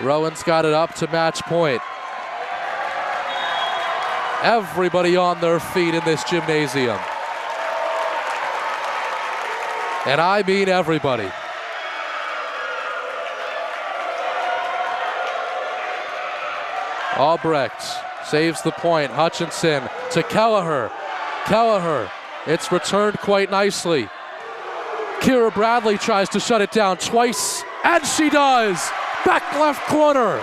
Rowan's got it up to match point. Everybody on their feet in this gymnasium. And I mean everybody. Albrecht saves the point. Hutchinson to Kelleher. Kelleher, it's returned quite nicely. Kira Bradley tries to shut it down twice, and she does! Back left corner.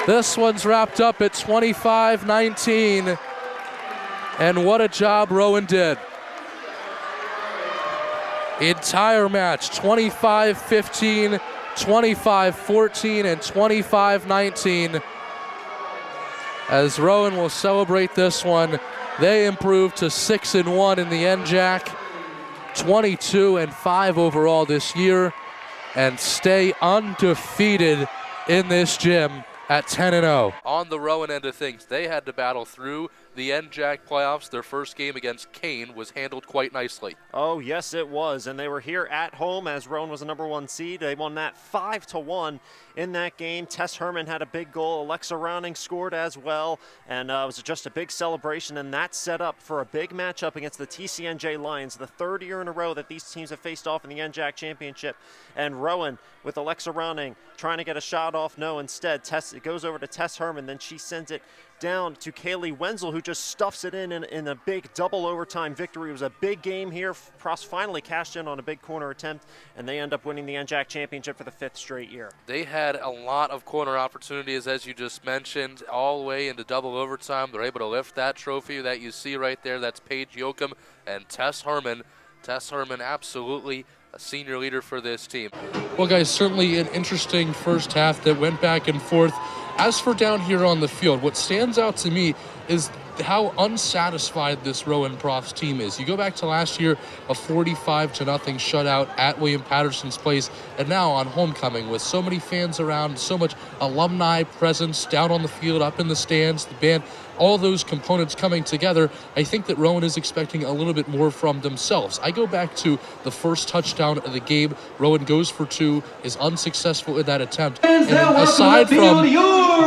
This one's wrapped up at 25-19, and what a job Rowan did. Entire match, 25-15, 25-14, and 25-19. As Rowan will celebrate this one, they improve to 6-1 in the NJAC, 22-5 overall this year, and stay undefeated in this gym at 10-0. On the Rowan end of things, they had to battle through the NJAC playoffs. Their first game against Kane was handled quite nicely. Oh, yes, it was. And they were here at home as Rowan was the #1 seed. They won that 5-1 in that game. Tess Herman had a big goal. Alexa Rowning scored as well. And it was just a big celebration. And that set up for a big matchup against the TCNJ Lions, the third year in a row that these teams have faced off in the NJAC Championship. And Rowan with Alexa Rowning trying to get a shot off. No, instead, it goes over to Tess Herman. Then she sends it down to Kaylee Wenzel, who just stuffs it in a big double overtime victory. It was a big game here. Pross finally cashed in on a big corner attempt, and they end up winning the NJAC Championship for the 5th straight year. They had a lot of corner opportunities, as you just mentioned, all the way into double overtime. They're able to lift that trophy that you see right there. That's Paige Yoakum and Tess Herman. Tess Herman, absolutely a senior leader for this team. Well, guys, certainly an interesting first half that went back and forth. As for down here on the field, what stands out to me is how unsatisfied this Rowan Profs team is. You go back to last year, a 45-0 shutout at William Patterson's place, and now on homecoming with so many fans around, so much alumni presence down on the field, up in the stands, the band, all those components coming together. I think that Rowan is expecting a little bit more from themselves. I go back to the first touchdown of the game. Rowan goes for 2, is unsuccessful in that attempt. And aside from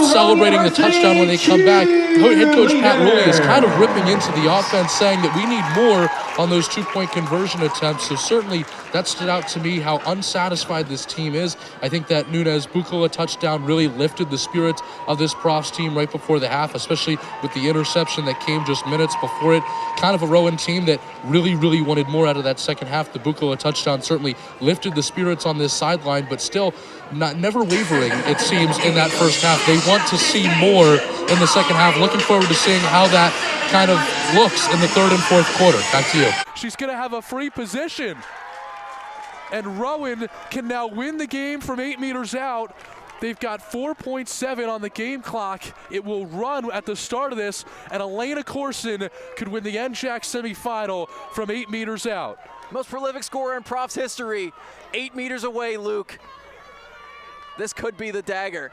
celebrating the touchdown when they come back, head coach Pat Rowley is kind of ripping into the offense, saying that we need more on those 2-point conversion attempts. So certainly that stood out to me, how unsatisfied this team is. I think that Nunez Bukola touchdown really lifted the spirits of this Profs team right before the half, especially with the interception that came just minutes before it. Kind of a Rowan team that really, really wanted more out of that second half. The Bukola touchdown certainly lifted the spirits on this sideline, but still never wavering, it seems, in that first half. They want to see more in the second half. Looking forward to seeing how that kind of looks in the 3rd and 4th quarter. Back to you. She's going to have a free position. And Rowan can now win the game from 8 meters out. They've got 4.7 on the game clock. It will run at the start of this, and Elena Corson could win the NJAC semifinal from 8 meters out. Most prolific scorer in Profs history. 8 meters away, Luke. This could be the dagger.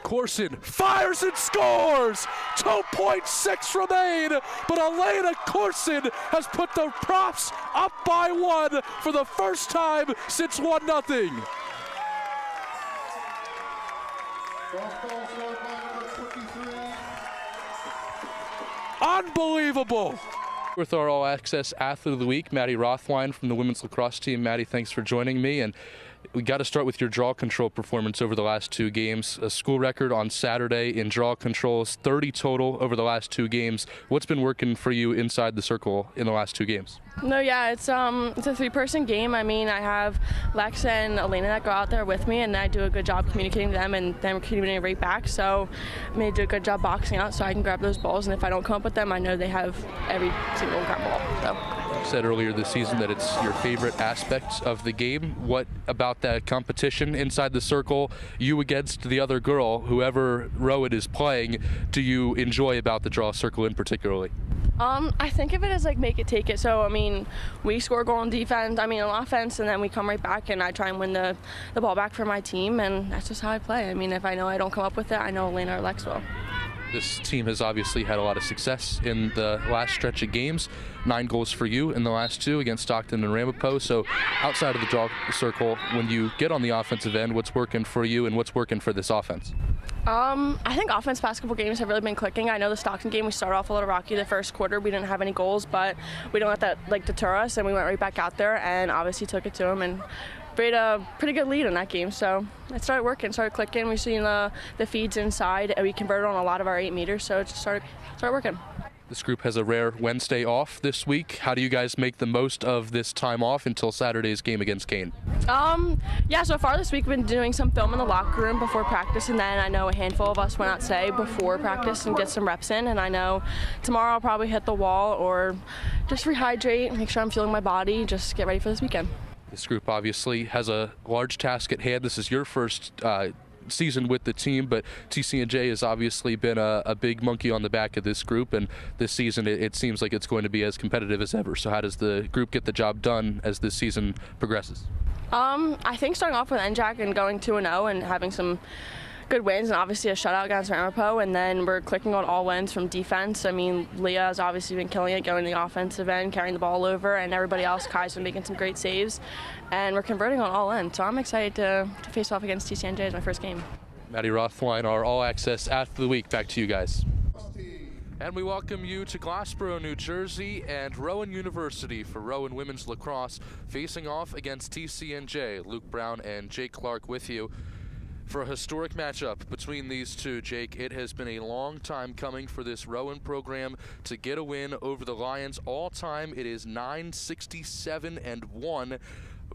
Corson fires and scores! 2.6 remain, but Elena Corson has put the Profs up by 1 for the first time since 1-0. Unbelievable! With our All Access Athlete of the Week, Maddie Rothwine from the women's lacrosse team. Maddie, thanks for joining me. And we got to start with your draw control performance over the last 2 games. A school record on Saturday in draw controls, 30 total over the last 2 games. What's been working for you inside the circle in the last 2 games? No, yeah, it's a 3-person game. I mean, I have Lex and Elena that go out there with me, and I do a good job communicating to them and them communicating right back. So I mean, I do a good job boxing out so I can grab those balls, and if I don't come up with them, I know they have every single grab ball. So. You said earlier this season that it's your favorite aspect of the game. What about that competition inside the circle, you against the other girl, whoever Rowan is playing, do you enjoy about the draw circle in particularly? I think of it as like make it, take it. So, I mean, we score a goal on defense, on offense, and then we come right back and I try and win the ball back for my team, and that's just how I play. I mean, if I know I don't come up with it, I know Elena or Lex will. This team has obviously had a lot of success in the last stretch of games. 9 goals for you in the last 2 against Stockton and Ramapo. So outside of the draw circle, when you get on the offensive end, what's working for you and what's working for this offense? I think offense past couple games have really been clicking. I know the Stockton game, we started off a little rocky the first quarter. We didn't have any goals, but we don't let that deter us, and we went right back out there and obviously took it to them and made a pretty good lead in that game. So it started working, started clicking. We've seen the feeds inside, and we converted on a lot of our 8 meters, so it just started working. This group has a rare Wednesday off this week. How do you guys make the most of this time off until Saturday's game against Kane? Yeah, so far this week we've been doing some film in the locker room before practice, and then I know a handful of us went out today before practice and get some reps in, and I know tomorrow I'll probably hit the wall or just rehydrate, make sure I'm feeling my body, just get ready for this weekend. This group obviously has a large task at hand. This is your first season with the team, but TCNJ has obviously been a big monkey on the back of this group, and this season it seems like it's going to be as competitive as ever. So how does the group get the job done as this season progresses? I think starting off with NJAC and going 2-0 and having some good wins, and obviously a shutout against Ramapo, and then we're clicking on all wins from defense. I mean, Leah has obviously been killing it, going to the offensive end, carrying the ball over, and everybody else, Kai's been making some great saves, and we're converting on all ends. So I'm excited to face off against TCNJ as my first game. Maddie Rothwein, our All Access Athlete of the Week. Back to you guys. And we welcome you to Glassboro, New Jersey, and Rowan University for Rowan Women's Lacrosse, facing off against TCNJ. Luke Brown and Jake Clark with you for a historic matchup between these two. Jake, it has been a long time coming for this Rowan program to get a win over the Lions. All time, it is 9-67-1.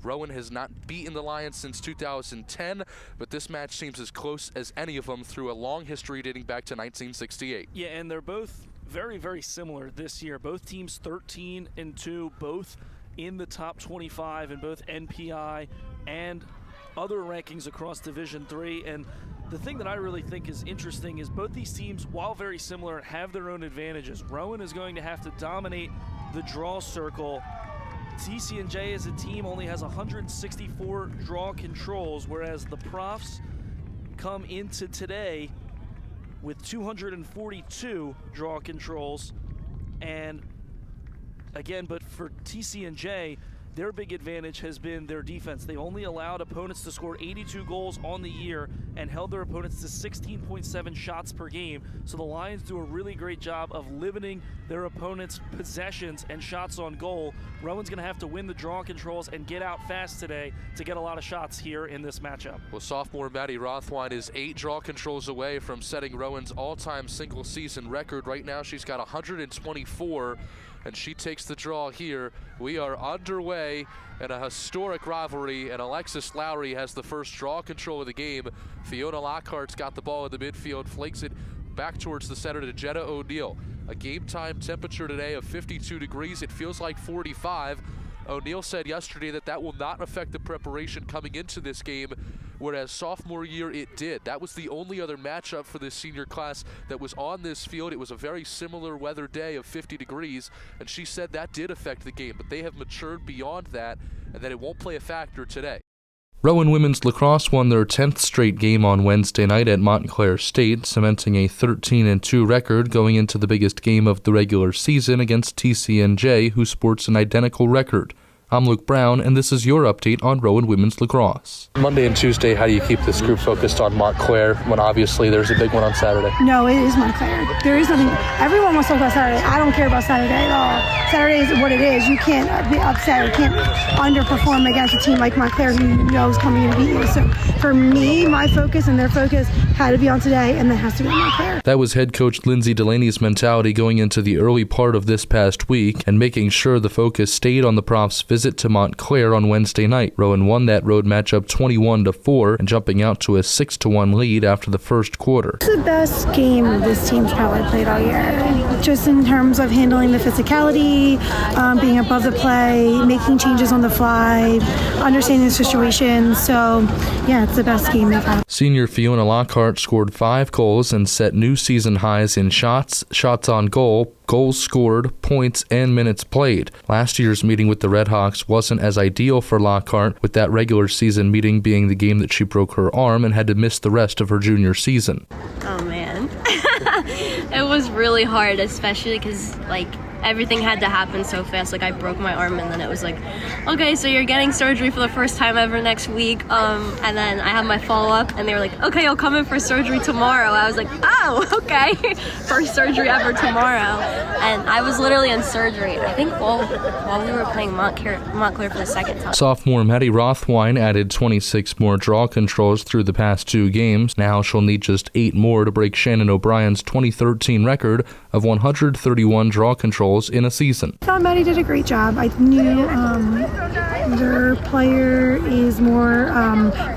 Rowan has not beaten the Lions since 2010, but this match seems as close as any of them through a long history dating back to 1968. Yeah, and they're both very, very similar this year. Both teams 13-2, both in the top 25 in both NPI and other rankings across Division III. And the thing that I really think is interesting is both these teams, while very similar, have their own advantages. Rowan is going to have to dominate the draw circle. TCNJ as a team only has 164 draw controls, whereas the Profs come into today with 242 draw controls. And again, but for TCNJ, their big advantage has been their defense. They only allowed opponents to score 82 goals on the year and held their opponents to 16.7 shots per game. So the Lions do a really great job of limiting their opponents' possessions and shots on goal. Rowan's going to have to win the draw controls and get out fast today to get a lot of shots here in this matchup. Well, sophomore Maddie Rothwein is 8 draw controls away from setting Rowan's all-time single-season record. Right now she's got 124. And she takes the draw here. We are underway in a historic rivalry, and Alexis Lowry has the first draw control of the game. Fiona Lockhart's got the ball in the midfield, flakes it back towards the center to Jenna O'Neill. A game time temperature today of 52 degrees. It feels like 45. O'Neill said yesterday that will not affect the preparation coming into this game, whereas sophomore year it did. That was the only other matchup for this senior class that was on this field. It was a very similar weather day of 50 degrees, and she said that did affect the game, but they have matured beyond that, and that it won't play a factor today. Rowan Women's Lacrosse won their 10th straight game on Wednesday night at Montclair State, cementing a 13-2 record going into the biggest game of the regular season against TCNJ, who sports an identical record. I'm Luke Brown, and this is your update on Rowan Women's Lacrosse. Monday and Tuesday, how do you keep this group focused on Montclair when obviously there's a big one on Saturday? No, it is Montclair. There is nothing. Everyone wants to talk about Saturday. I don't care about Saturday at all. Saturday is what it is. You can't be upset or can't underperform against a team like Montclair who knows coming in to beat you. So for me, my focus and their focus had to be on today, and that has to be on Montclair. That was head coach Lindsay Delaney's mentality going into the early part of this past week and making sure the focus stayed on the Profs' visit to Montclair on Wednesday night. Rowan won that road matchup 21-4 and jumping out to a 6-1 lead after the first quarter. It's the best game this team's probably played all year. Just in terms of handling the physicality, being above the play, making changes on the fly, understanding the situation. So, yeah, it's the best game they've had. Senior Fiona Lockhart scored 5 goals and set new season highs in shots on goal, goals scored, points, and minutes played. Last year's meeting with the Redhawks wasn't as ideal for Lockhart, with that regular season meeting being the game that she broke her arm and had to miss the rest of her junior season. Oh, man. was really hard, especially because, like, everything had to happen so fast. Like, I broke my arm, and then it was like, okay, so you're getting surgery for the first time ever next week. And then I had my follow-up, and they were like, okay, you'll come in for surgery tomorrow. I was like, oh, okay. First surgery ever tomorrow. And I was literally in surgery, I think, while we were playing Montclair for the second time. Sophomore Maddie Rothwine added 26 more draw controls through the past 2 games. Now she'll need just 8 more to break Shannon O'Brien's 2013 record of 131 draw controls in a season. I thought Maddie did a great job. I knew their player is more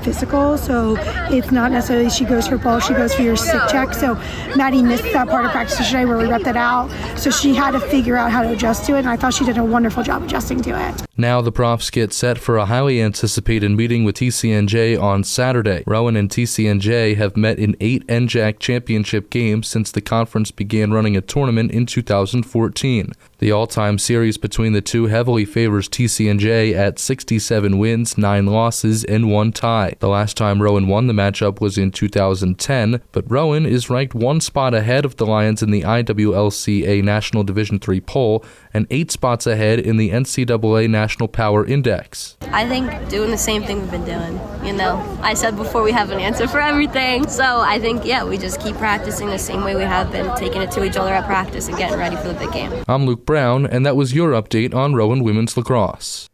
physical, so it's not necessarily she goes for ball, she goes for your stick check. So Maddie missed that part of practice today where we rep that out, so she had to figure out how to adjust to it, and I thought she did a wonderful job adjusting to it. Now the Profs get set for a highly anticipated meeting with TCNJ on Saturday. Rowan and TCNJ have met in 8 NJAC championship games since the conference began running a tournament in 2014. The all-time series between the two heavily favors TCNJ at 67 wins, 9 losses, and 1 tie. The last time Rowan won the matchup was in 2010, but Rowan is ranked 1 spot ahead of the Lions in the IWLCA National Division III poll and 8 spots ahead in the NCAA National Power Index. I think doing the same thing we've been doing. You know, I said before we have an answer for everything. So I think, yeah, we just keep practicing the same way we have been, taking it to each other at practice and getting ready for the big game. I'm Luke Brown, and that was your update on Rowan Women's Lacrosse.